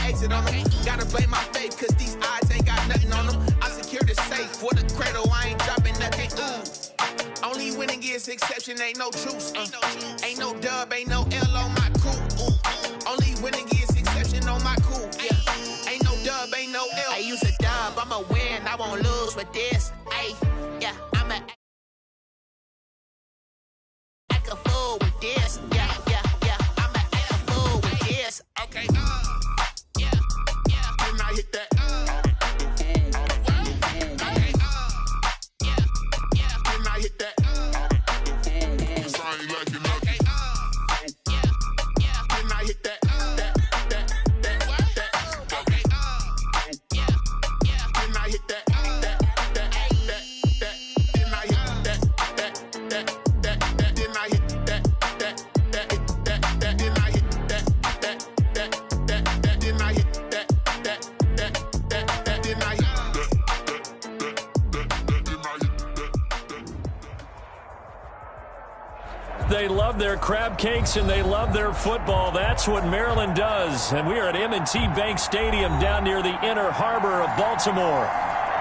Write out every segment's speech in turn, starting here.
exit on them. Gotta blame my faith, cause these eyes ain't got nothing on them. I secure the safe for the cradle, I ain't dropping nothing. Only winning is exception, ain't no truce. Ain't no dub, ain't no L on my crew. Only winning is exception on my crew. Yeah. Ain't no dub, ain't no L. I use a dub, I'ma win, I won't lose with this. Ay, yeah, I'ma act a fool with this. Yeah, yeah, yeah, I'ma act a fool with this. Okay, yeah, yeah, when I hit that. They love their crab cakes and they love their football. That's what Maryland does. And we are at M&T Bank Stadium down near the Inner Harbor of Baltimore.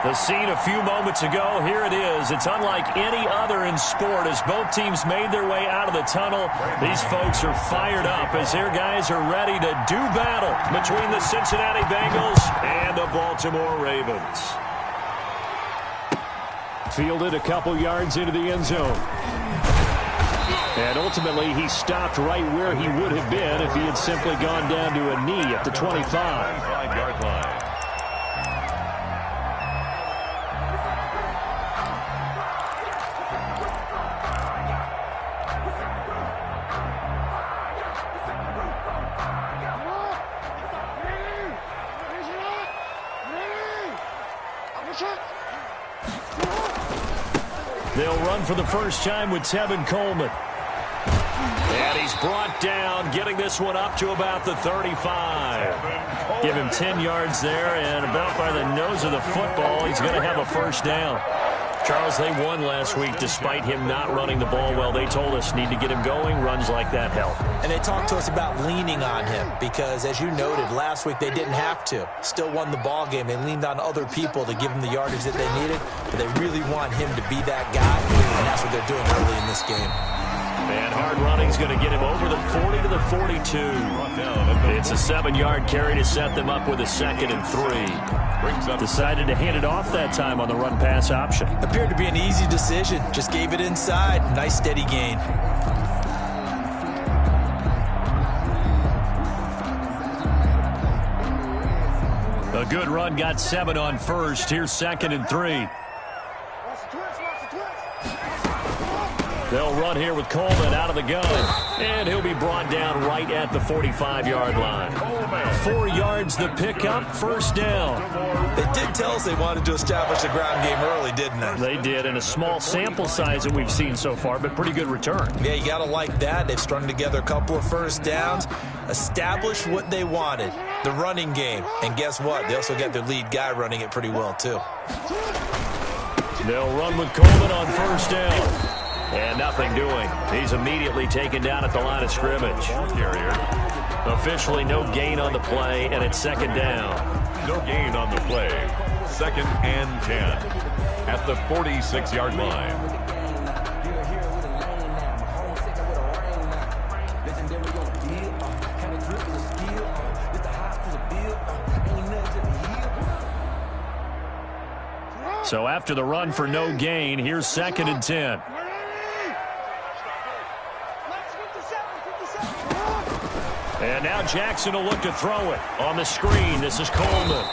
The scene a few moments ago, here it is. It's unlike any other in sport as both teams made their way out of the tunnel. These folks are fired up as their guys are ready to do battle between the Cincinnati Bengals and the Baltimore Ravens. Fielded a couple yards into the end zone. And ultimately, he stopped right where he would have been if he had simply gone down to a knee at the 25-yard line. They'll run for the first time with Tevin Coleman. And he's brought down, getting this one up to about the 35. Give him 10 yards there, and about by the nose of the football, he's going to have a first down. Charles, they won last week despite him not running the ball well. They told us need to get him going. Runs like that help. And they talked to us about leaning on him because, as you noted, last week they didn't have to. Still won the ball game. They leaned on other people to give him the yardage that they needed, but they really want him to be that guy, and that's what they're doing early in this game. And hard running is going to get him over the 40 to the 42. It's a 7-yard carry to set them up with a 2nd and 3. Decided to hand it off that time on the run-pass option. Appeared to be an easy decision. Just gave it inside. Nice steady gain. A good run got 7 on first. Here's 2nd and 3. They'll run here with Coleman out of the gun. And he'll be brought down right at the 45-yard line. 4 yards the pickup, first down. They did tell us they wanted to establish the ground game early, didn't they? They did, in a small sample size that we've seen so far, but pretty good return. Yeah, you got to like that. They've strung together a couple of first downs, established what they wanted, the running game. And guess what? They also got their lead guy running it pretty well, too. They'll run with Coleman on first down. And nothing doing. He's immediately taken down at the line of scrimmage. Officially no gain on the play, and it's 2nd down. No gain on the play. 2nd and 10 at the 46-yard line. So after the run for no gain, here's 2nd and 10. And now Jackson will look to throw it. On the screen, this is Coleman.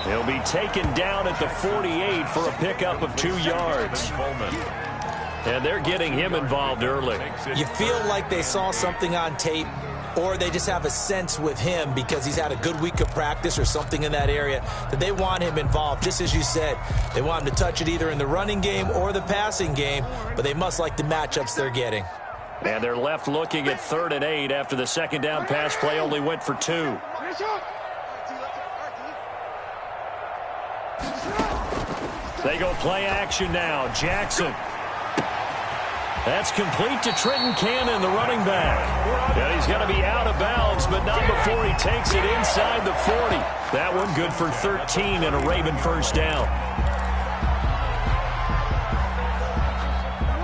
He'll be taken down at the 48 for a pickup of 2 yards. And they're getting him involved early. You feel like they saw something on tape, or they just have a sense with him because he's had a good week of practice or something in that area that they want him involved. Just as you said, they want him to touch it either in the running game or the passing game, but they must like the matchups they're getting. And they're left looking at 3rd and 8 after the 2nd down pass play only went for 2. They go play action now. Jackson. That's complete to Trenton Cannon, the running back. And he's going to be out of bounds, but not before he takes it inside the 40. That one good for 13 and a Raven first down.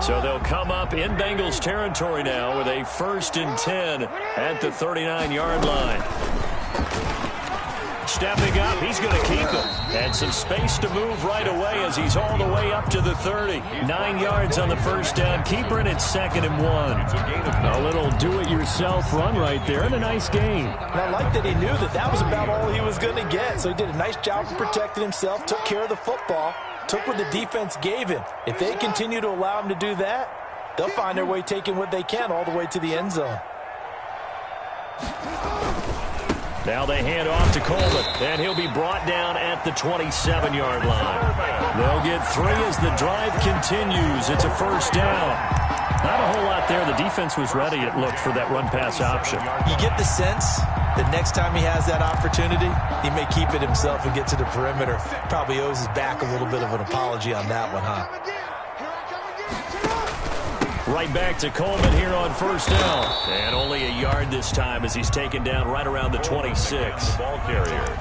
So they'll come up in Bengals territory now with a 1st and 10 at the 39-yard line. Stepping up, he's going to keep it. And some space to move right away as he's all the way up to the 30. 9 yards on the first down. Keeper in at 2nd and 1. A little do-it-yourself run right there and a nice gain. And I like that he knew that that was about all he was going to get. So he did a nice job of protecting himself, took care of the football, took what the defense gave him. If they continue to allow him to do that, they'll find their way taking what they can all the way to the end zone. Now they hand off to Coleman, and he'll be brought down at the 27-yard line. They'll get 3 as the drive continues. It's a first down. Not a whole lot there. The defense was ready, it looked, for that run-pass option. You get the sense that next time he has that opportunity, he may keep it himself and get to the perimeter. Probably owes his back a little bit of an apology on that one, huh? Right back to Coleman here on first down. And only a yard this time as he's taken down right around the 26. Ball carrier.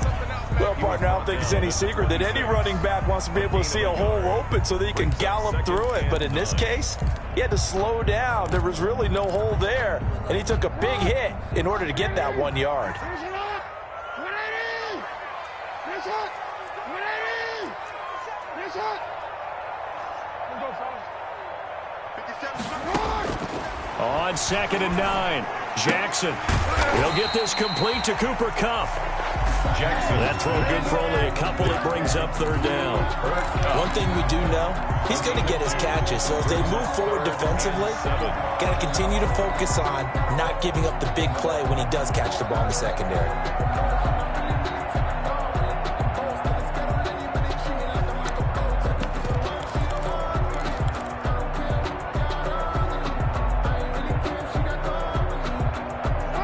Well, partner, I don't think it's any secret that any running back wants to be able to see a hole open so that he can gallop through it. But in this case, he had to slow down. There was really no hole there. And he took a big hit in order to get that 1 yard. On 2nd and 9, Jackson. He'll get this complete to Cooper Kupp. Jackson. That throw good for only a couple. It brings up 3rd down. One thing we do know, he's going to get his catches. So as they move forward defensively, got to continue to focus on not giving up the big play when he does catch the ball in the secondary.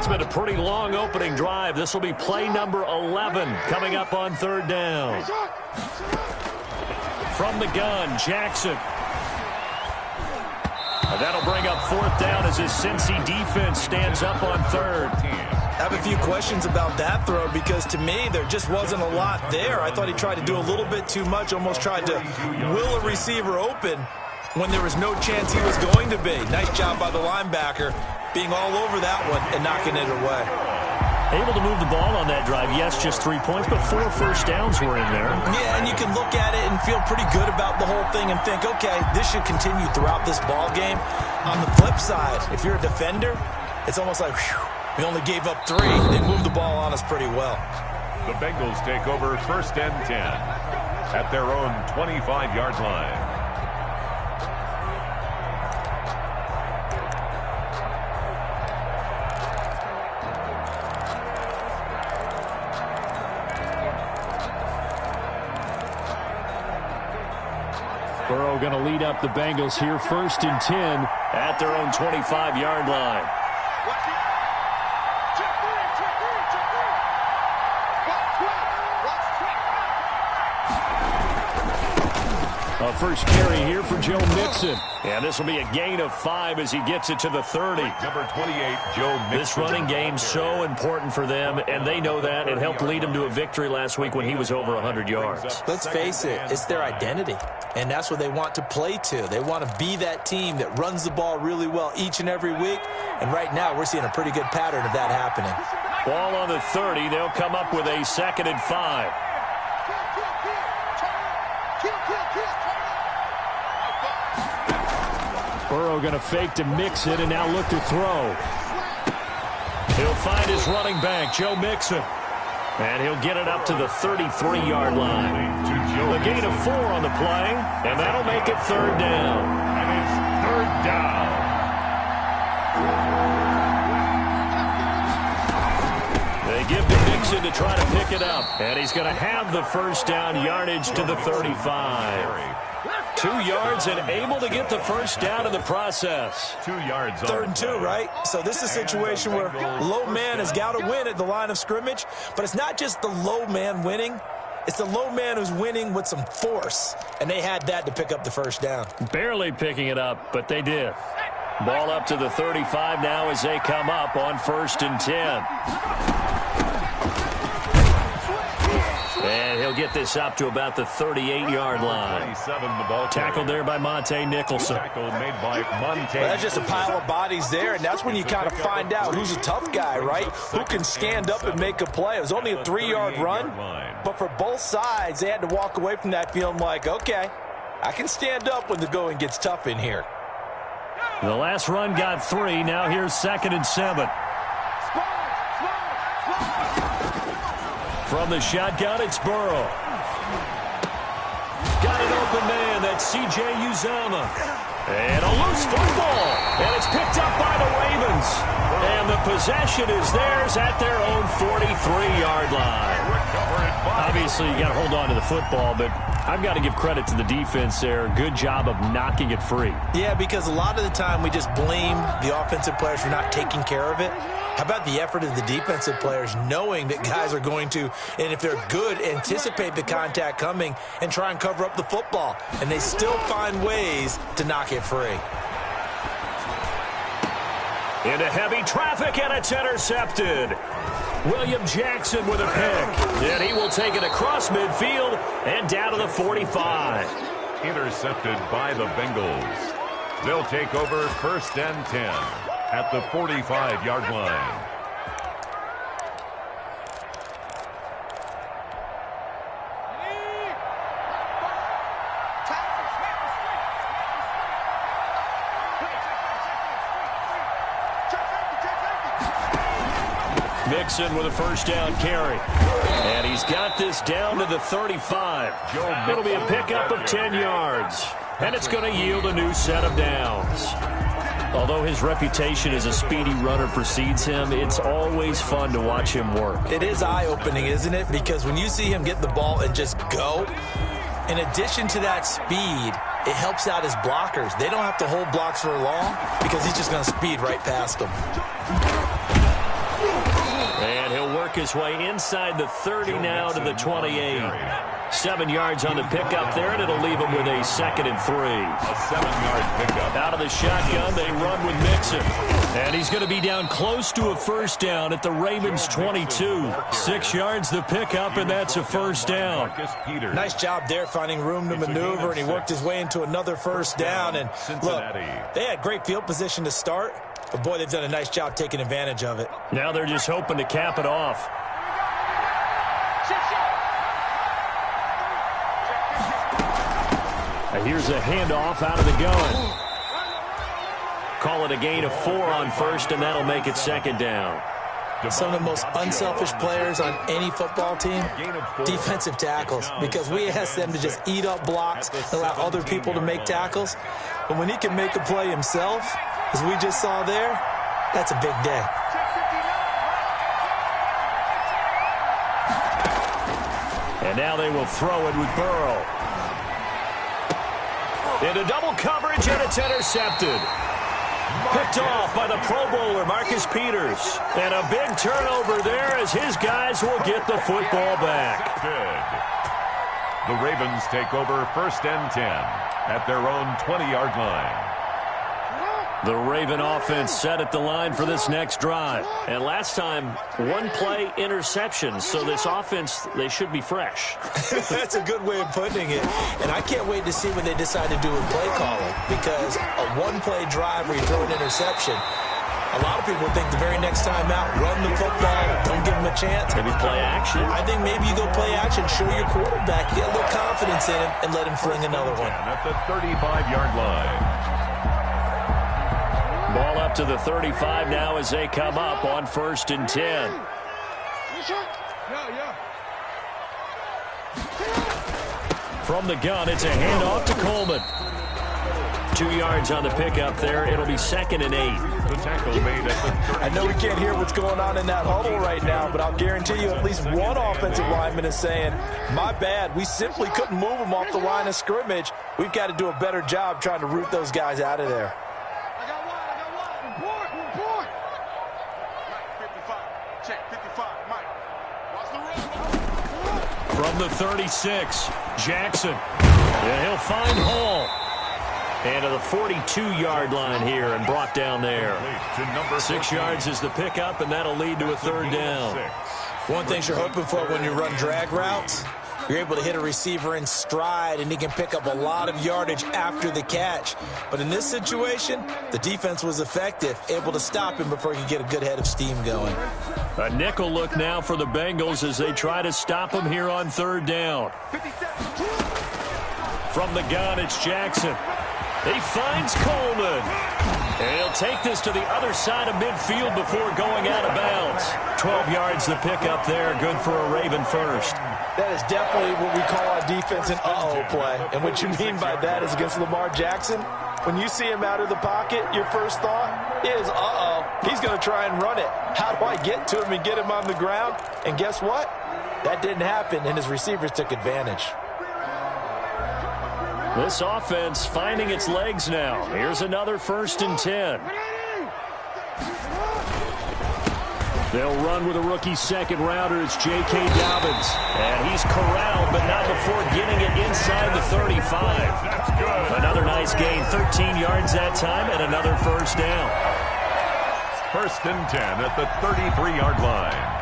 Been a pretty long opening drive. This will be play number 11 coming up on 3rd down. From the gun, Jackson. And that'll bring up 4th down as his Cincy defense stands up on 3rd. I have a few questions about that throw because to me there just wasn't a lot there. I thought he tried to do a little bit too much, almost tried to will a receiver open when there was no chance he was going to be. Nice job by the linebacker being all over that one and knocking it away. Able to move the ball on that drive. Yes, just 3 points, but 4 first downs were in there. Yeah, and you can look at it and feel pretty good about the whole thing and think, okay, this should continue throughout this ball game. On the flip side, if you're a defender, it's almost like, whew, we only gave up 3. They moved the ball on us pretty well. The Bengals take over 1st and 10 at their own 25-yard line. Burrow going to lead up the Bengals here, 1st and 10 at their own 25-yard line. A first carry here for Joe Mixon. And this will be a gain of 5 as he gets it to the 30. Number 28, Joe Mixon. This running game so important for them, and they know that. It helped lead them to a victory last week when he was over 100 yards. Let's face it, it's their identity, and that's what they want to play to. They want to be that team that runs the ball really well each and every week, and right now we're seeing a pretty good pattern of that happening. Ball on the 30. They'll come up with a 2nd and 5. Burrow going to fake to mix it and now look to throw. He'll find his running back, Joe Mixon. And he'll get it up to the 33-yard line. A gain of 4 on the play, and that'll make it 3rd down. And it's 3rd down. They give to Mixon to try to pick it up. And he's going to have the first down, yardage to the 35. 2 yards and able to get the first down in the process. 2 yards. 3rd and 2, right? So this is a situation where low man has got to win at the line of scrimmage. But it's not just the low man winning. It's the low man who's winning with some force, and they had that to pick up the first down. Barely picking it up, but they did. Ball up to the 35 now as they come up on 1st and 10. And he'll get this up to about the 38-yard line. Tackled there by Monte Nicholson. Tackle made by Monte. Well, that's just a pile of bodies there, and that's when you kind of find out who's a tough guy, right? Who can stand up and make a play. It was only a 3-yard run, but for both sides, they had to walk away from that feeling like, okay, I can stand up when the going gets tough in here. The last run got 3. Now here's 2nd and 7. From the shotgun, it's Burrow. Got an open man. That's C.J. Uzomah. And a loose football. And it's picked up by the Ravens. And the possession is theirs at their own 43-yard line. Obviously, you got to hold on to the football, but I've got to give credit to the defense there. Good job of knocking it free. Yeah, because a lot of the time we just blame the offensive players for not taking care of it. How about the effort of the defensive players knowing that guys are going to, and if they're good, anticipate the contact coming and try and cover up the football. And they still find ways to knock it free. Into heavy traffic, and it's intercepted. William Jackson with a pick. And he will take it across midfield and down to the 45. Intercepted by the Bengals. They'll take over 1st and 10 at the 45-yard line. Mixon with a 1st down carry. And he's got this down to the 35. It'll be a pickup of 10 yards. And it's going to yield a new set of downs. Although his reputation as a speedy runner precedes him, it's always fun to watch him work. It is eye-opening, isn't it? Because when you see him get the ball and just go, in addition to that speed, it helps out his blockers. They don't have to hold blocks for long because he's just going to speed right past them. And he'll work his way inside the 30 now to the 28. 7 yards on the pickup there, and it'll leave him with a 2nd and 3. A 7-yard pickup. Out of the shotgun, they run with Mixon. And he's going to be down close to a 1st down at the Ravens' 22. 6 yards the pickup, and that's a 1st down. Nice job there finding room to maneuver, and he worked his way into another 1st down. And look, they had great field position to start, but boy, they've done a nice job taking advantage of it. Now they're just hoping to cap it off. Here's a handoff out of the gun. Call it a gain of 4 on 1st, and that'll make it 2nd down. Some of the most unselfish players on any football team, defensive tackles, because we ask them to just eat up blocks and allow other people to make tackles. But when he can make a play himself, as we just saw there, that's a big day. And now they will throw it with Burrow. Into double coverage, and it's intercepted. Picked off by the Pro Bowler, Marcus Peters. And a big turnover there as his guys will get the football back. Good. The Ravens take over 1st and 10 at their own 20-yard line. The Raven offense set at the line for this next drive. And last time, 1-play interception. So this offense, they should be fresh. That's a good way of putting it. And I can't wait to see what they decide to do with play calling. Because a 1-play drive where you throw an interception, a lot of people think the very next time out, run the football, don't give them a chance. Maybe play action. I think maybe you go play action, show your quarterback, get a little confidence in him, and let him fling another one. At the 35-yard line. Ball up to the 35 now as they come up on 1st and 10. From the gun, it's a handoff to Coleman. 2 yards on the pickup there. It'll be 2nd and 8. The tackle made at the 30. I know we can't hear what's going on in that huddle right now, but I'll guarantee you at least one offensive lineman is saying, my bad, we simply couldn't move them off the line of scrimmage. We've got to do a better job trying to root those guys out of there. From the 36, Jackson. And he'll find Hall. And to the 42-yard line here and brought down there. 6 yards is the pickup, and that'll lead to a third down. One thing you're hoping for when you run drag routes, you're able to hit a receiver in stride, and he can pick up a lot of yardage after the catch. But in this situation, the defense was effective, able to stop him before he could get a good head of steam going. A nickel look now for the Bengals as they try to stop him here on third down. From the gun, it's Jackson. He finds Coleman. And he'll take this to the other side of midfield before going out of bounds. 12 yards the pickup there. Good for a Raven first. That is definitely what we call on defense an uh-oh play. And what you mean by that is against Lamar Jackson, when you see him out of the pocket, your first thought is, uh-oh, he's going to try and run it. How do I get to him and get him on the ground? And guess what? That didn't happen, and his receivers took advantage. This offense finding its legs now. Here's another 1st and 10. They'll run with a rookie second rounder. It's J.K. Dobbins. And he's corralled, but not before getting it inside the 35. That's good. Another nice gain. 13 yards that time and another first down. 1st and 10 at the 33-yard line.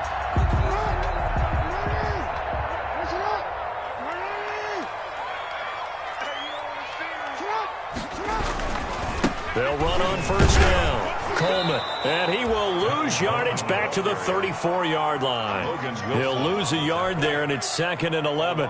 They'll run on first down. Coleman. And he will lose yardage back to the 34-yard line. He'll lose a yard there, and it's 2nd and 11.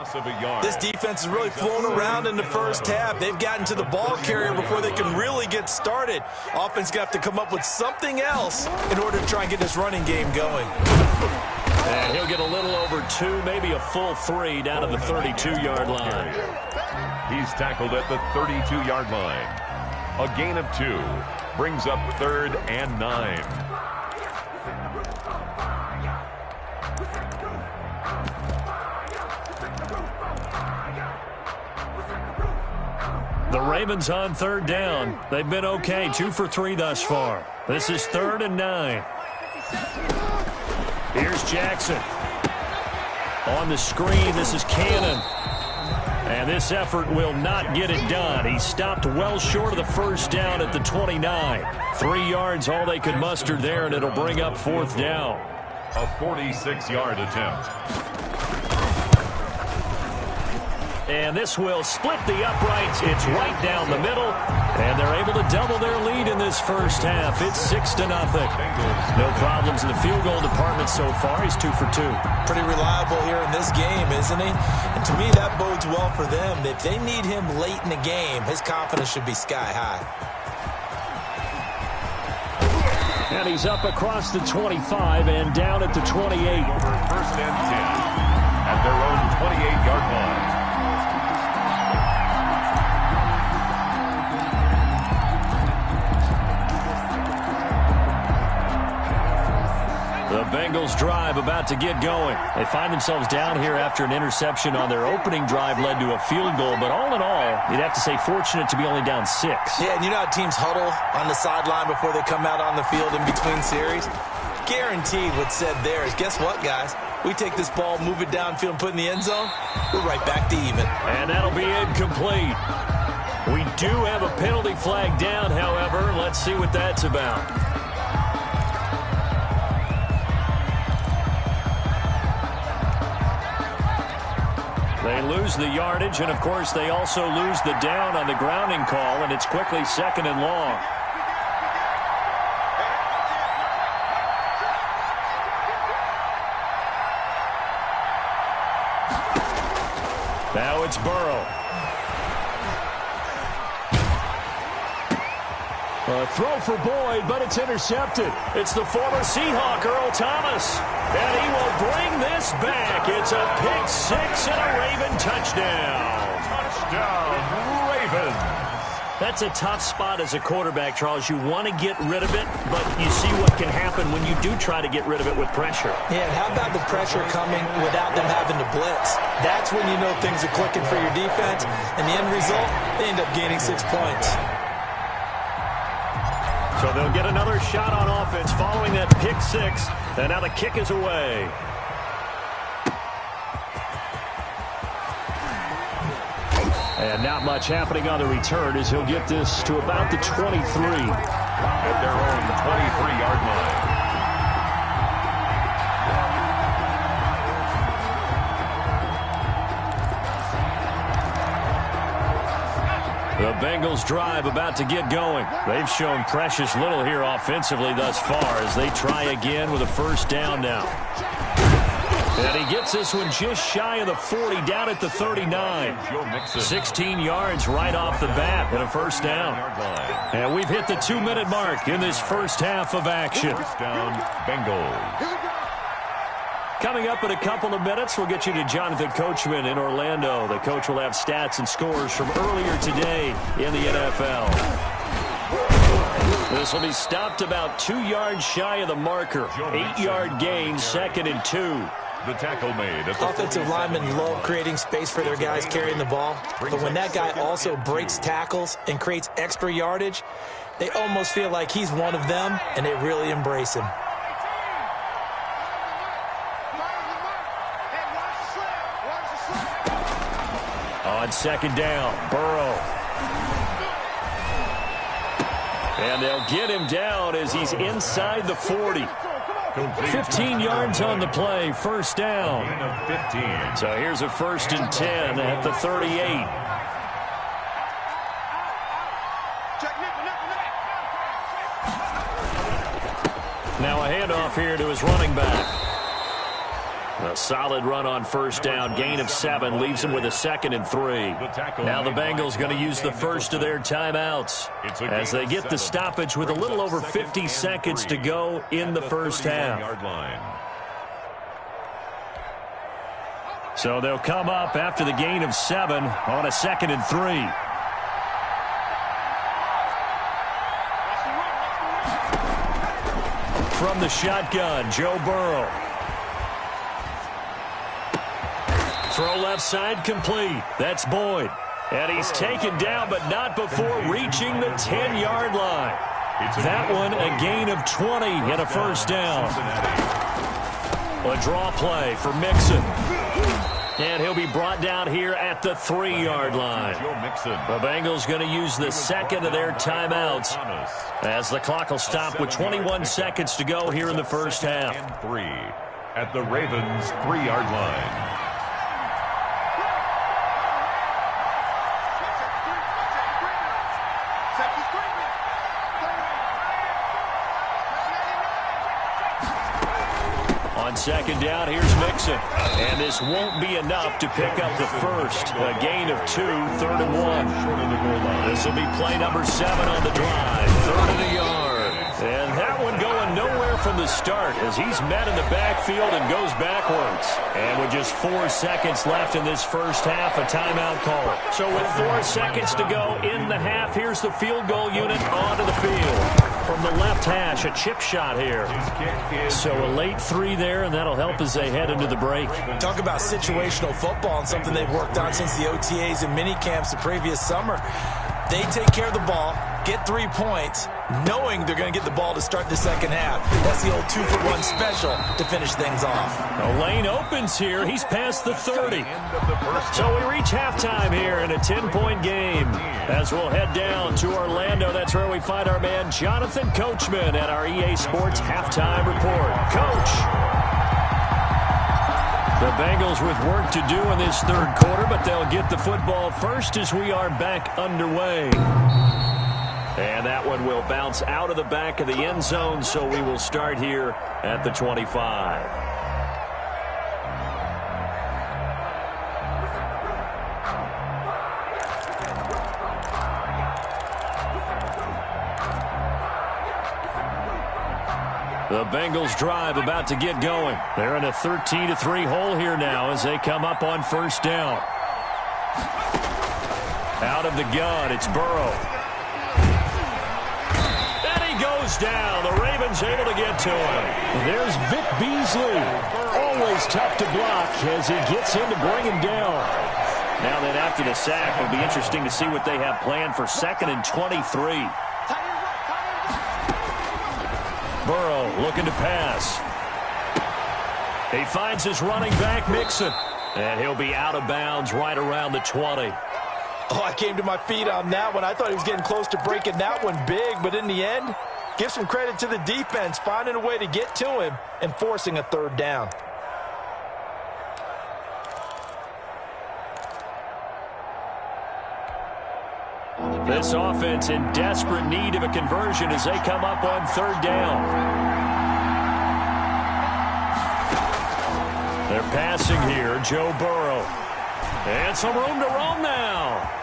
This defense is really flown around in the first half. They've gotten to the ball carrier before they can really get started. Offense got to come up with something else in order to try and get this running game going. And he'll get a little over 2, maybe a full 3 down to the 32-yard line. He's tackled at the 32-yard line. A gain of 2 brings up 3rd and 9. The Ravens on third down. They've been okay, 2 for 3 thus far. This is 3rd and 9. Here's Jackson. On the screen, this is Cannon. And this effort will not get it done. He stopped well short of the first down at the 29. 3 yards, all they could muster there, and it'll bring up 4th down. A 46-yard attempt. And this will split the uprights. It's right down the middle. And they're able to double their lead in this first half. It's 6-0. No problems in the field goal department so far. He's 2 for 2. Pretty reliable here in this game, isn't he? And to me, that bodes well for them. If they need him late in the game, his confidence should be sky high. And he's up across the 25 and down at the 28. 1st and 10 at their own 28-yard line. The Bengals drive about to get going. They find themselves down here after an interception on their opening drive led to a field goal. But all in all, you'd have to say fortunate to be only down 6. Yeah, and you know how teams huddle on the sideline before they come out on the field in between series? Guaranteed what's said there is, guess what, guys? We take this ball, move it downfield, and put it in the end zone, we're right back to even. And that'll be incomplete. We do have a penalty flag down, however. Let's see what that's about. They lose the yardage, and, of course, they also lose the down on the grounding call, and it's quickly 2nd and long. Now it's Burrow. A throw for Boyd, but it's intercepted. It's the former Seahawk, Earl Thomas. And he will bring this back. It's a pick 6 and a Raven touchdown. Touchdown, Ravens. That's a tough spot as a quarterback, Charles. You want to get rid of it, but you see what can happen when you do try to get rid of it with pressure. Yeah, and how about the pressure coming without them having to blitz? That's when you know things are clicking for your defense. And the end result, they end up gaining 6 points. So they'll get another shot on offense following that pick 6. And now the kick is away. And not much happening on the return as he'll get this to about the 23. At their own 23-yard line. The Bengals drive about to get going. They've shown precious little here offensively thus far as they try again with a first down now. And he gets this one just shy of the 40, down at the 39. 16 yards right off the bat and a first down. And we've hit the 2-minute mark in this first half of action. First down, Bengals. Coming up in a couple of minutes, we'll get you to Jonathan Coachman in Orlando. The coach will have stats and scores from earlier today in the NFL. This will be stopped about 2 yards shy of the marker. 8-yard gain, 2nd and 2. The tackle made. Offensive linemen love creating space for their guys carrying the ball. But when that guy also breaks tackles and creates extra yardage, they almost feel like he's one of them, and they really embrace him. On second down, Burrow. And they'll get him down as he's inside the 40. 15 yards on the play, first down. So here's a 1st and 10 at the 38. Now a handoff here to his running back. A solid run on first down, gain of 7, leaves him with a 2nd and 3. Now the Bengals going to use the first of their timeouts as they get the stoppage with a little over 50 seconds to go in the first half. So they'll come up after the gain of 7 on a 2nd and 3. From the shotgun, Joe Burrow. Throw left side complete. That's Boyd. And he's taken down, but not before reaching the 10-yard line. That one a gain of 20 and a first down. A draw play for Mixon. And he'll be brought down here at the 3-yard line. The Bengals going to use the second of their timeouts as the clock will stop with 21 seconds to go here in the first half. 3 at the Ravens' 3-yard line. On second down, here's Mixon. And this won't be enough to pick up the first. A gain of 2, 3rd and 1. This will be play number 7 on the drive. 3rd and a yard. And that one going nowhere from the start as he's met in the backfield and goes backwards. And with just 4 seconds left in this first half, a timeout call. So with 4 seconds to go in the half, here's the field goal unit onto the field. From the left hash, a chip shot here. So a late 3 there, and that'll help as they head into the break. Talk about situational football and something they've worked on since the OTAs and mini camps the previous summer. They take care of the ball, get 3 points, knowing they're going to get the ball to start the second half. That's the old 2-for-1 special to finish things off. The lane opens here. He's past the 30. So we reach halftime here in a 10-point game. As we'll head down to Orlando, that's where we find our man Jonathan Coachman at our EA Sports Halftime Report. Coach! The Bengals with work to do in this third quarter, but they'll get the football first as we are back underway. And that one will bounce out of the back of the end zone, so we will start here at the 25. The Bengals drive about to get going. They're in a 13-3 hole here now as they come up on first down. Out of the gun, it's Burrow. And he goes down. The Ravens able to get to him. There's Vic Beasley. Always tough to block as he gets in to bring him down. Now then after the sack, it'll be interesting to see what they have planned for 2nd and 23. Burrow looking to pass. He finds his running back, Mixon. And he'll be out of bounds right around the 20. Oh, I came to my feet on that one. I thought he was getting close to breaking that one big, but in the end, give some credit to the defense, finding a way to get to him and forcing a third down. This offense in desperate need of a conversion as they come up on third down. They're passing here, Joe Burrow. And some room to roam now.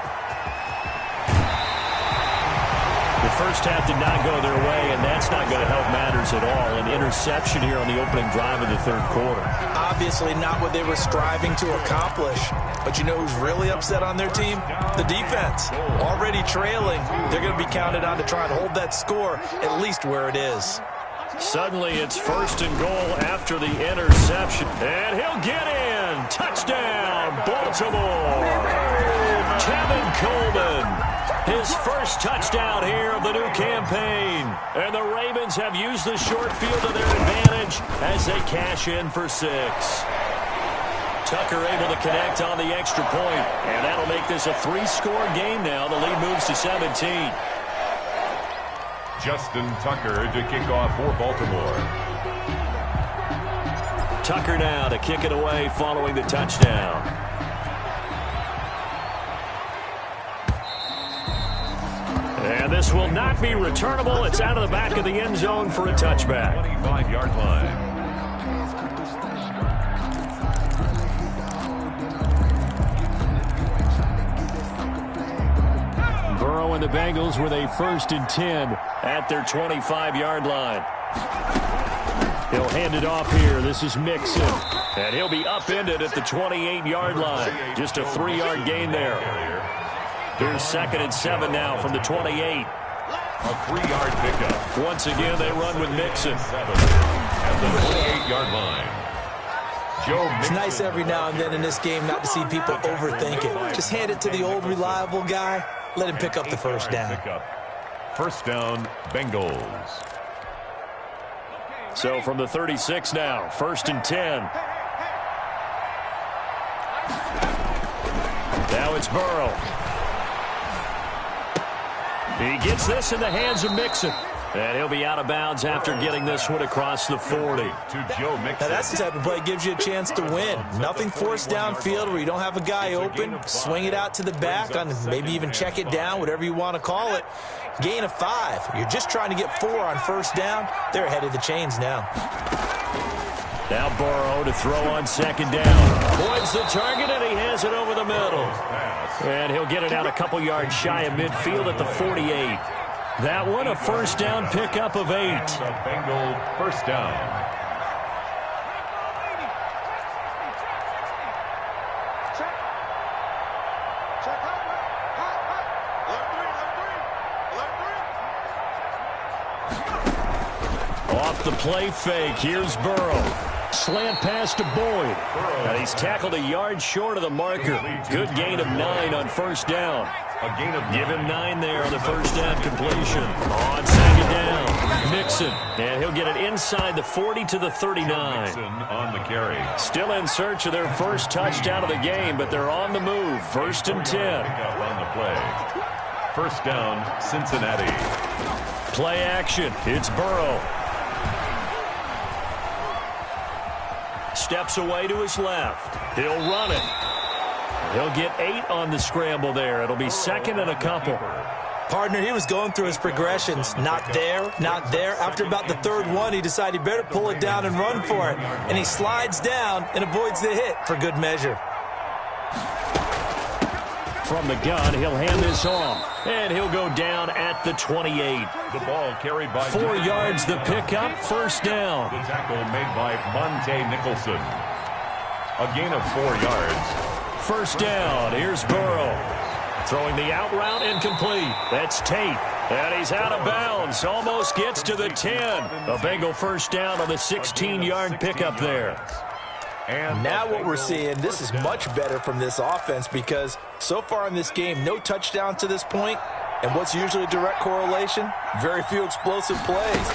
The first half did not go their way, and that's not going to help matters at all. An interception here on the opening drive of the third quarter. Obviously not what they were striving to accomplish. But you know who's really upset on their team? The defense. Already trailing. They're going to be counted on to try and hold that score at least where it is. Suddenly it's first and goal after the interception. And he'll get in. Touchdown, Baltimore. Tevin Coleman. His first touchdown here of the new campaign. And the Ravens have used the short field to their advantage as they cash in for 6. Tucker able to connect on the extra point. And that'll make this a 3-score game now. The lead moves to 17. Justin Tucker to kick off for Baltimore. Tucker now to kick it away following the touchdown. And this will not be returnable. It's out of the back of the end zone for a touchback. 25-yard line. Burrow and the Bengals with a 1st and 10 at their 25-yard line. He'll hand it off here. This is Mixon. And he'll be upended at the 28-yard line. Just a 3-yard gain there. Here's 2nd and 7 now from the 28. A 3-yard pickup. Once again, they run with Mixon. At the 28-yard line. It's nice every now and then in this game not to see people overthink it. Just hand it to the old reliable guy. Let him pick up the first down. First down, Bengals. So from the 36 now, 1st and 10. Now it's Burrow. He gets this in the hands of Mixon. And he'll be out of bounds after getting this one across the 40. To Joe Mixon. Now that's the type of play that gives you a chance to win. Nothing forced downfield where you don't have a guy open. Swing it out to the back, on maybe even check it down, whatever you want to call it. Gain of 5. You're just trying to get 4 on first down. They're ahead of the chains now. Now Burrow to throw on 2nd down. Points the target, and he has it over the middle. And he'll get it out a couple yards shy of midfield at the 48. That one, a first down pickup of 8. The Bengal first down. Off the play fake, here's Burrow. Slant pass to Boyd. And he's tackled a yard short of the marker. Good gain of 9 on first down. Give him 9 there on the first down completion. On 2nd down, Mixon. And he'll get it inside the 40 to the 39. Mixon on the carry. Still in search of their first touchdown of the game, but they're on the move. 1st and 10. Pickup on the play. First down, Cincinnati. Play action. It's Burrow. Steps away to his left. He'll run it. He'll get 8 on the scramble there. It'll be 2nd and a couple. Partner, he was going through his progressions. Not there, not there. After about the 3rd one, he decided he better pull it down and run for it. And he slides down and avoids the hit for good measure. From the gun, he'll hand this off. And he'll go down at the 28. The ball carried by 4 yards the pickup, first down. The tackle made by Monte Nicholson. A gain of 4 yards. First down, here's Burrow. Throwing the out route incomplete. That's Tate. And he's out of bounds. Almost gets to the 10. A Bengal first down on the 16-yard pickup there. And now what we're seeing, this is much better from this offense because so far in this game, no touchdowns to this point. And what's usually a direct correlation? Very few explosive plays.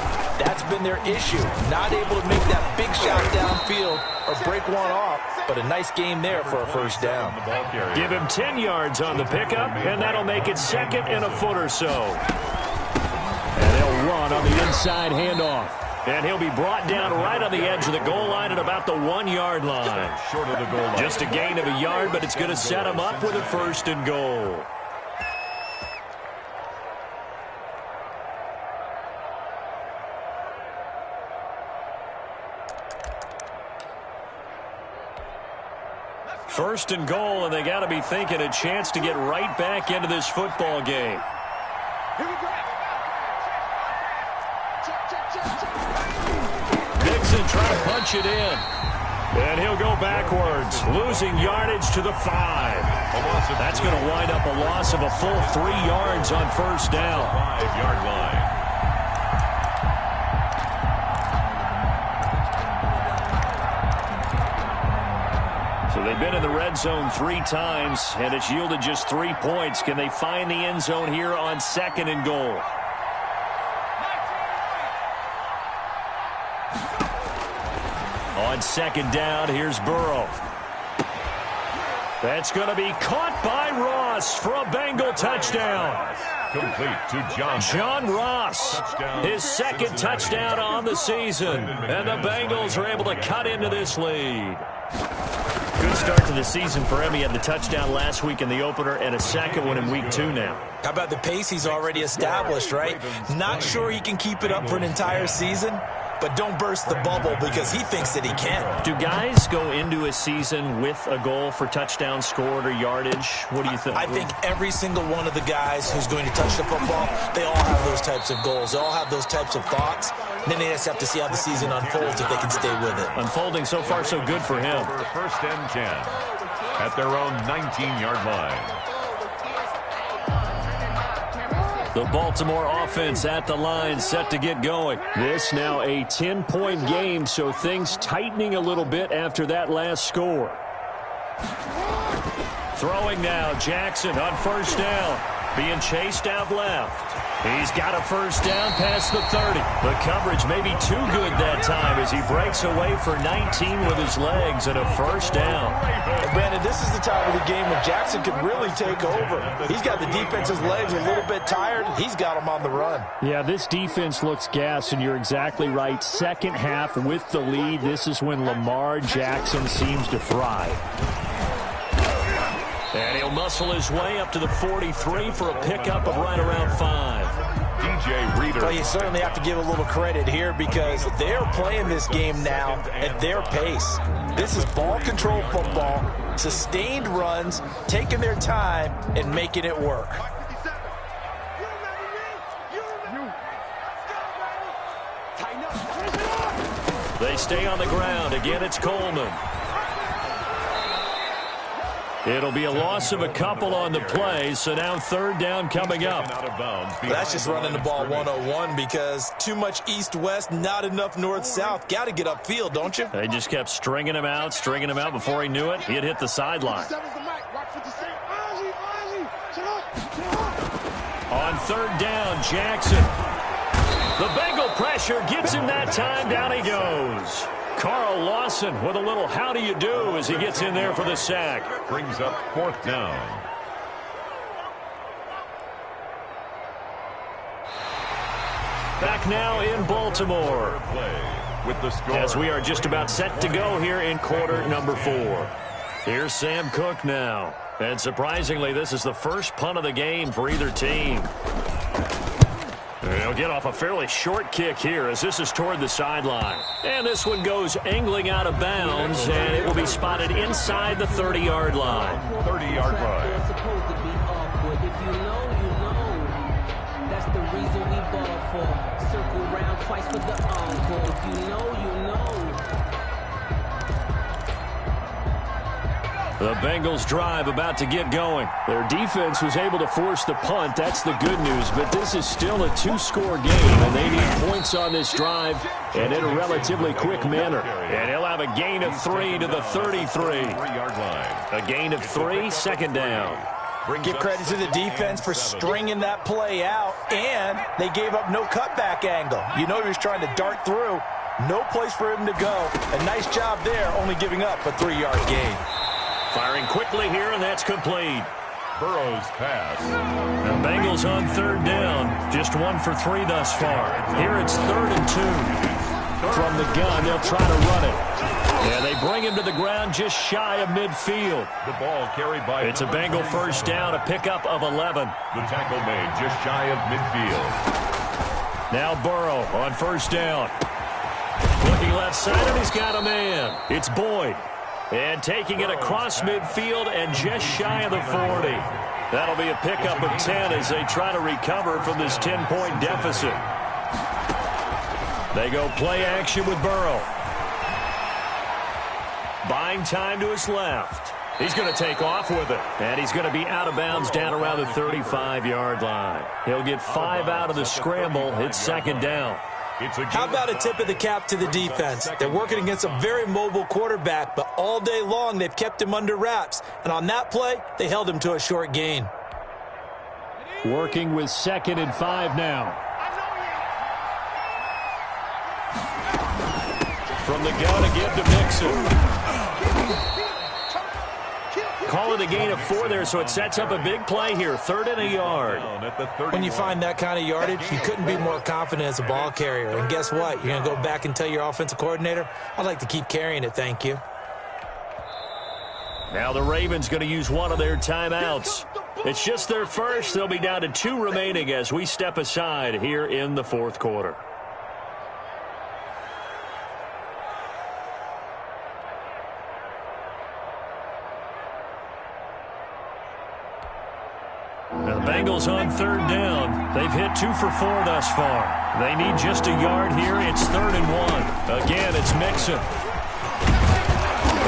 That's been their issue. Not able to make that big shot downfield or break one off but a nice game there for a first down. Give him 10 yards on the pickup, and that'll make it 2nd and a foot or so. And they'll run on the inside handoff. And he'll be brought down right on the edge of the goal line at about the 1-yard line. Short of the goal line. Just a gain of a yard, but it's going to set him up with a 1st and goal. First and goal, and they got to be thinking a chance to get right back into this football game. Dixon trying to punch it in. And he'll go backwards, losing yardage to the 5. That's going to wind up a loss of a full 3 yards on first down. 5-yard line. So they've been in the red zone 3 times, and it's yielded just 3 points. Can they find the end zone here on 2nd and goal? On 2nd down, here's Burrow. That's going to be caught by Ross for a Bengal touchdown. Complete to John Ross, his 2nd touchdown on the season. And the Bengals are able to cut into this lead. Good start to the season for him. He had the touchdown last week in the opener and a 2nd one in week 2 now. How about the pace he's already established, right? Not sure he can keep it up for an entire season, but don't burst the bubble because he thinks that he can. Do guys go into a season with a goal for touchdown scored or yardage? What do you think? I think every single one of the guys who's going to touch the football, they all have those types of goals. They all have those types of thoughts. And then they just have to see how the season unfolds if they can stay with it. Unfolding so far so good for him. 1st and 10 at their own 19-yard line. The Baltimore offense at the line, set to get going. This now a 10-point game, so things tightening a little bit after that last score. Throwing now, Jackson on first down, being chased out left. He's got a first down past the 30. The coverage may be too good that time as he breaks away for 19 with his legs and a first down. And Brandon, this is the time of the game when Jackson could really take over. He's got the defense's legs a little bit tired. He's got them on the run. Yeah, this defense looks gassed, and you're exactly right. 2nd half with the lead. This is when Lamar Jackson seems to thrive. And he'll muscle his way up to the 43 for a pickup of right around 5. DJ Reader. Well, you certainly have to give a little credit here because they're playing this game now at their pace. This is ball control football, sustained runs, taking their time and making it work. They stay on the ground. Again, it's Coleman. It'll be a loss of a couple on the play, so now 3rd down coming up. That's just running the ball 101 because too much east-west, not enough north-south. Got to get upfield, don't you? They just kept stringing him out before he knew it. He had hit the sideline. On 3rd down, Jackson. The Bengal pressure gets him that time. Down he goes. Carl Lawson with a little how do you do as he gets in there for the sack. Brings up 4th down. Back now in Baltimore. With the score. As we are just about set to go here in quarter number 4. Here's Sam Cook now. And surprisingly, this is the first punt of the game for either team. He'll get off a fairly short kick here as this is toward the sideline. And this one goes angling out of bounds, and it will be spotted inside the 30-yard line. 30-yard line. It's supposed to be up, but if you know, you know. That's the reason we ball for. Circle round twice for the encore. If you know, you know. The Bengals drive about to get going. Their defense was able to force the punt. That's the good news, but this is still a 2-score game, and they need points on this drive and in a relatively quick manner. And he'll have a gain of 3 to the 33. 3-yard line. A gain of 3, 2nd down. Give credit to the defense for stringing that play out, and they gave up no cutback angle. You know he was trying to dart through. No place for him to go. A nice job there, only giving up a 3-yard gain. Firing quickly here, and that's complete. Burrow's pass. The Bengals on 3rd down. Just 1 for 3 thus far. Here it's 3rd and 2. From the gun, they'll try to run it. And they bring him to the ground just shy of midfield. The ball carried by... It's a Bengal 1st down, a pickup of 11. The tackle made just shy of midfield. Now Burrow on 1st down. Looking left side, and he's got a man. It's Boyd. And taking it across midfield and just shy of the 40. That'll be a pickup of 10 as they try to recover from this 10-point deficit. They go play action with Burrow. Buying time to his left. He's going to take off with it. And he's going to be out of bounds down around the 35-yard line. He'll get 5 out of the scramble. It's 2nd down. How about a tip of the cap to the defense? They're working against a very mobile quarterback, but all day long they've kept him under wraps. And on that play, they held him to a short gain. Working with 2nd and 5 now. From the gun again to Mixon. Call it a gain of 4 there, so it sets up a big play here. 3rd and a yard. When you find that kind of yardage, you couldn't be more confident as a ball carrier. And guess what? You're going to go back and tell your offensive coordinator, I'd like to keep carrying it, thank you. Now the Ravens going to use one of their timeouts. It's just their first. They'll be down to 2 remaining as we step aside here in the 4th quarter. The Bengals on 3rd down. They've hit 2 for 4 thus far. They need just a yard here. It's 3rd and 1. Again, it's Mixon.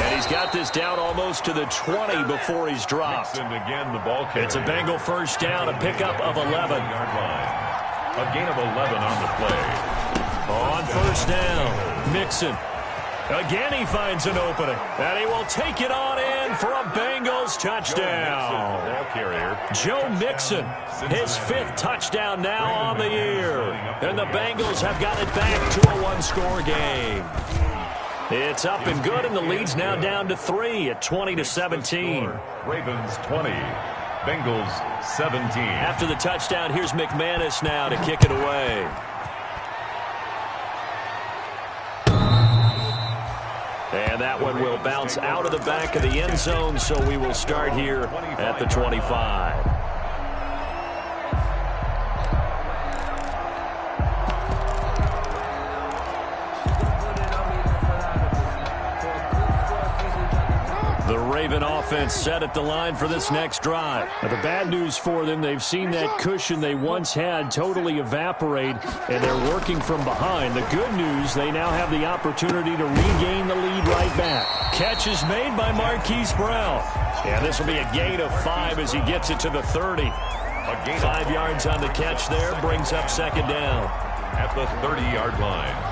And he's got this down almost to the 20 before he's dropped. Mixon again, the ball carrier. It's a Bengal 1st down, a pickup of 11. A gain of 11 on the play. On 1st down, Mixon. Again, he finds an opening, and he will take it on in for a Bengals touchdown. Joe Mixon, his 5th touchdown now on the year. And the Bengals have got it back to a 1-score game. It's up and good, and the lead's now down to 3 at 20-17. Ravens 20, Bengals 17. After the touchdown, here's McManus now to kick it away. And that one will bounce out of the back of the end zone, so we will start here at the 25. The Raven offense set at the line for this next drive. Now, the bad news for them, they've seen that cushion they once had totally evaporate, and they're working from behind. The good news, they now have the opportunity to regain the lead right back. Catch is made by Marquise Brown. And this will be a gain of 5 as he gets it to the 30. 5 yards on the catch there, brings up 2nd down. At the 30-yard line.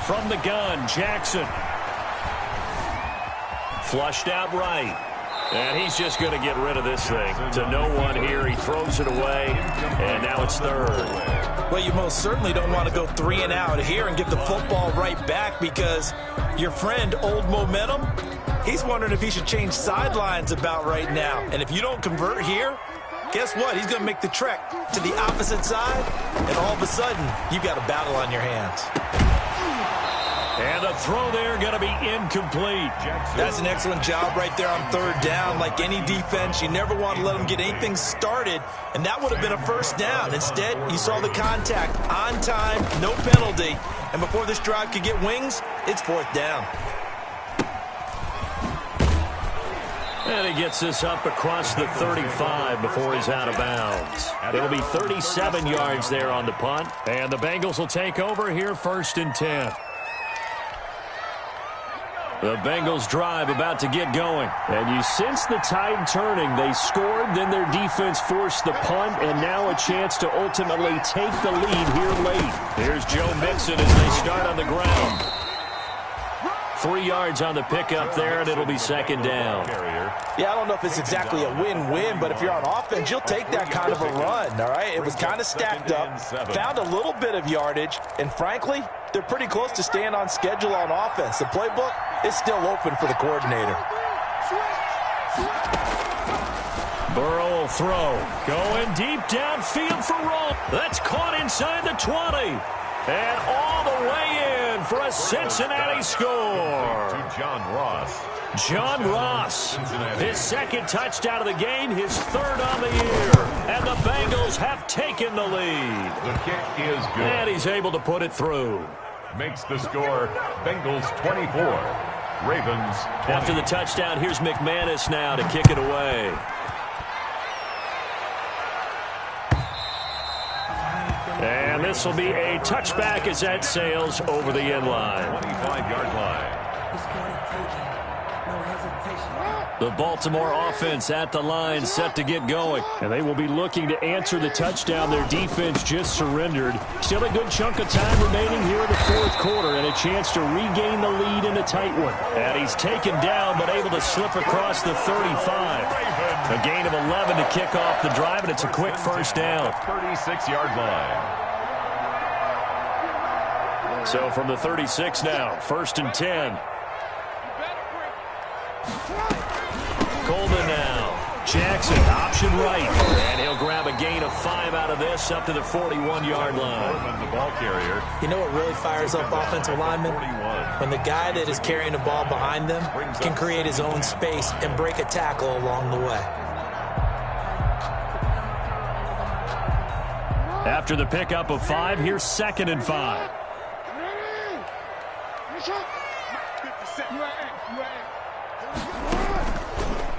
From the gun, Jackson. Flushed out right. And he's just going to get rid of this thing. To no one here, he throws it away, and now it's 3rd. Well, you most certainly don't want to go 3 and out here and get the football right back because your friend, Old Momentum, he's wondering if he should change sidelines about right now. And if you don't convert here, guess what? He's going to make the trek to the opposite side, and all of a sudden, you've got a battle on your hands. And the throw there going to be incomplete. That's an excellent job right there on 3rd down. Like any defense, you never want to let them get anything started, and that would have been a 1st down. Instead, you saw the contact on time, no penalty, and before this drive could get wings, it's 4th down. And he gets this up across the 35 before he's out of bounds. It'll be 37 yards there on the punt, and the Bengals will take over here 1st and 10. The Bengals drive about to get going. And you sense the tide turning. They scored, then their defense forced the punt, and now a chance to ultimately take the lead here late. Here's Joe Mixon as they start on the ground. 3 yards on the pickup there, and it'll be second down. Yeah, I don't know if it's exactly a win-win, but if you're on offense, you'll take that kind of a run, all right? It was kind of stacked up, found a little bit of yardage, and frankly, they're pretty close to staying on schedule on offense. The playbook is still open for the coordinator. Burrow will throw. Going deep downfield for Roll. That's caught inside the 20. And all the way in for a Cincinnati score. To John Ross. John Ross, his second touchdown of the game, his third on the year. And the Bengals have taken the lead. The kick is good. And he's able to put it through. Makes the score Bengals 24, Ravens 20. After the touchdown, here's McManus now to kick it away. And this will be a touchback as that sails over the end line. 25-yard line. The Baltimore offense at the line, set to get going. And they will be looking to answer the touchdown their defense just surrendered. Still a good chunk of time remaining here in the fourth quarter and a chance to regain the lead in a tight one. And he's taken down but able to slip across the 35. A gain of 11 to kick off the drive, and it's a quick first down. 36-yard line. So from the 36 now, 1st and 10. Coleman now. Jackson, option right. And he'll grab a gain of 5 out of this up to the 41-yard line. The ball carrier. You know what really fires up offensive linemen? When the guy that is carrying the ball behind them can create his own space and break a tackle along the way. After the pickup of 5, here's 2nd and 5.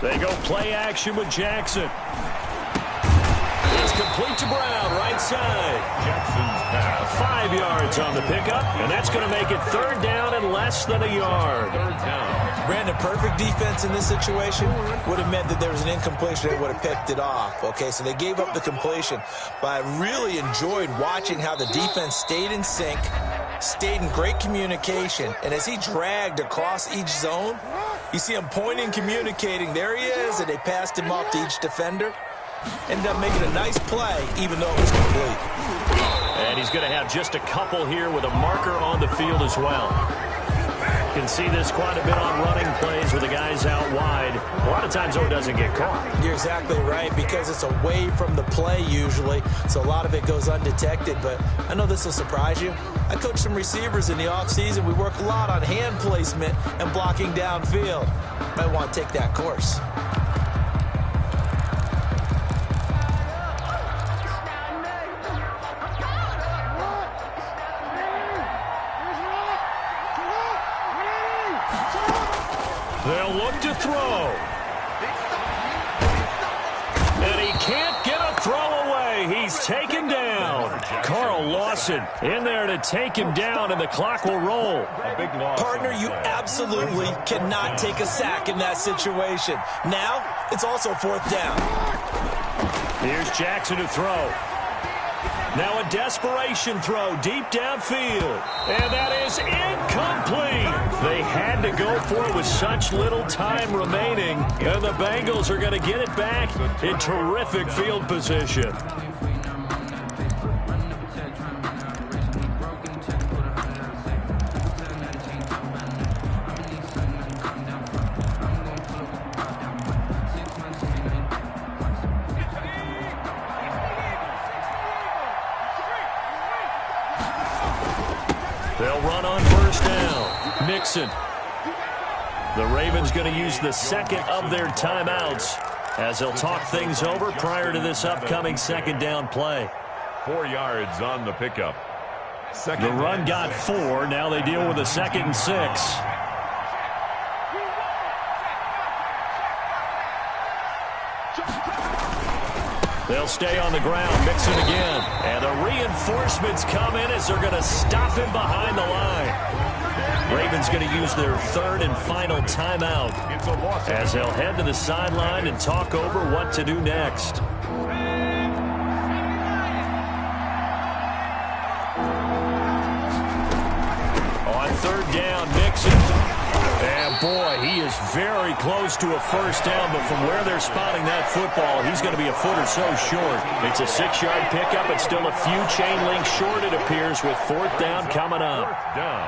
They go play action with Jackson. It's complete to Brown, right side. Jackson's pass. 5 yards on the pickup, and that's going to make it 3rd down and less than a yard. 3rd down. Brandon, perfect defense in this situation would have meant that there was an incompletion. They would have picked it off. Okay, so they gave up the completion. But I really enjoyed watching how the defense stayed in sync, stayed in great communication, and as he dragged across each zone, you see him pointing, communicating. There he is, and they passed him off to each defender. Ended up making a nice play, even though it was complete. And he's going to have just a couple here with a marker on the field as well. You can see this quite a bit on running plays with the guys out wide. A lot of times, though, it doesn't get caught. You're exactly right, because it's away from the play usually, so a lot of it goes undetected. But I know this will surprise you. I coach some receivers in the offseason. We work a lot on hand placement and blocking downfield. Might want to take that course. They'll look to throw. And he can't get a throw away. He's taken down. Carl Lawson in there to take him down, and the clock will roll. A big loss. Partner, you absolutely cannot take a sack in that situation. Now, it's also 4th down. Here's Jackson to throw. Now a desperation throw deep downfield. And that is incomplete. They had to go for it with such little time remaining. And the Bengals are going to get it back in terrific field position. They'll run on 1st down. Mixon. The Ravens going to use the 2nd of their timeouts as they'll talk things over prior to this upcoming 2nd down play. 4 yards on the pickup. The run got 4. Now they deal with a 2nd and 6. They'll stay on the ground. Mixon again. And the reinforcements come in as they're going to stop him behind the line. Ravens going to use their 3rd and final timeout as they'll head to the sideline and talk over what to do next. On 3rd down, Mixon. Boy, he is very close to a first down, but from where they're spotting that football, he's going to be a foot or so short. It's a 6-yard pickup. It's still a few chain links short, it appears, with fourth down coming up. Fourth down.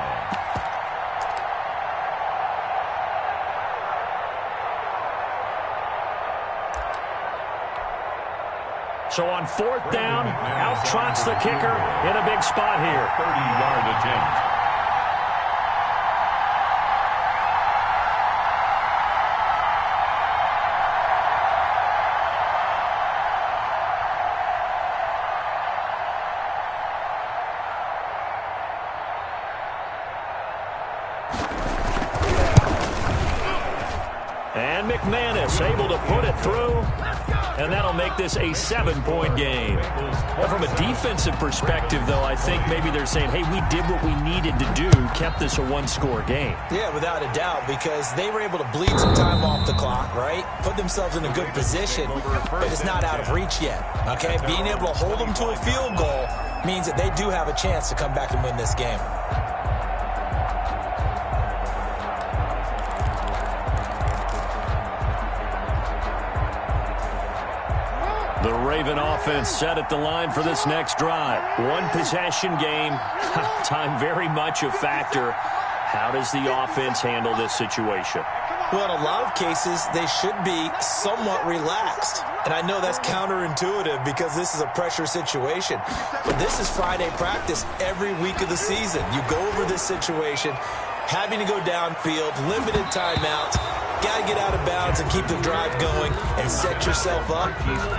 So on fourth down, out trots the kicker in a big spot here. 30-yard attempt. And McManus able to put it through, and that'll make this a 7-point game. Well, from a defensive perspective, though, I think maybe they're saying, hey, we did what we needed to do, kept this a one-score game. Yeah, without a doubt, because they were able to bleed some time off the clock, right? Put themselves in a good position, but it's not out of reach yet, okay? Being able to hold them to a field goal means that they do have a chance to come back and win this game. The Raven offense set at the line for this next drive. One possession game. Time very much a factor. How does the offense handle this situation? Well, in a lot of cases, they should be somewhat relaxed. And I know that's counterintuitive because this is a pressure situation. But this is Friday practice every week of the season. You go over this situation, having to go downfield, limited timeouts. Got to get out of bounds and keep the drive going and set yourself up.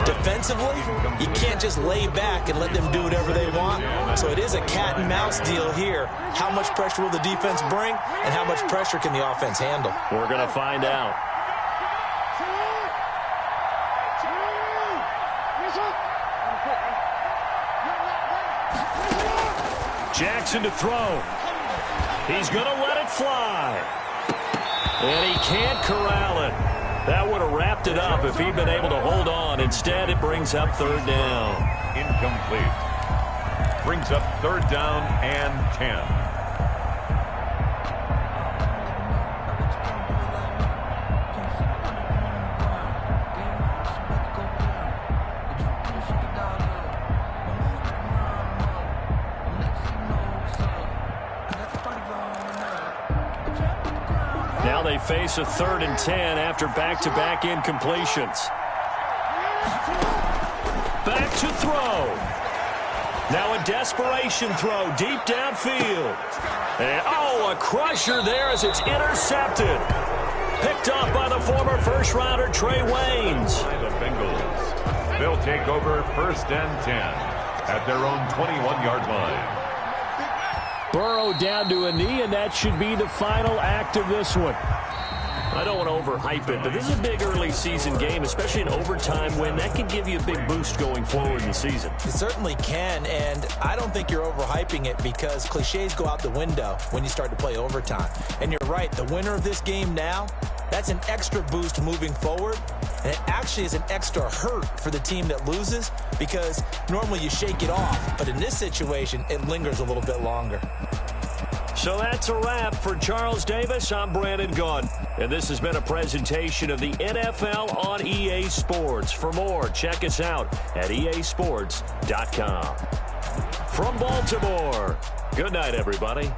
Defensively, you can't just lay back and let them do whatever they want. So it is a cat and mouse deal here. How much pressure will the defense bring, and how much pressure can the offense handle? We're going to find out. Jackson to throw. He's going to let it fly. And he can't corral it. That would have wrapped it up if he'd been able to hold on. Instead, it brings up third down. Incomplete. Brings up third down and 10. Now they face a 3rd and 10 after back-to-back incompletions. Back to throw. Now a desperation throw deep downfield. And, a crusher there as it's intercepted. Picked up by the former first-rounder Trey Waynes. By the Bengals. They'll take over 1st and 10 at their own 21-yard line. Burrow down to a knee, and that should be the final act of this one. I don't want to overhype it, but this is a big early season game, especially an overtime win. That can give you a big boost going forward in the season. It certainly can, and I don't think you're overhyping it because cliches go out the window when you start to play overtime. And you're right, the winner of this game now, that's an extra boost moving forward, and it actually is an extra hurt for the team that loses because normally you shake it off, but in this situation, it lingers a little bit longer. So that's a wrap for Charles Davis. I'm Brandon Gaudin, and this has been a presentation of the NFL on EA Sports. For more, check us out at easports.com. From Baltimore, good night, everybody.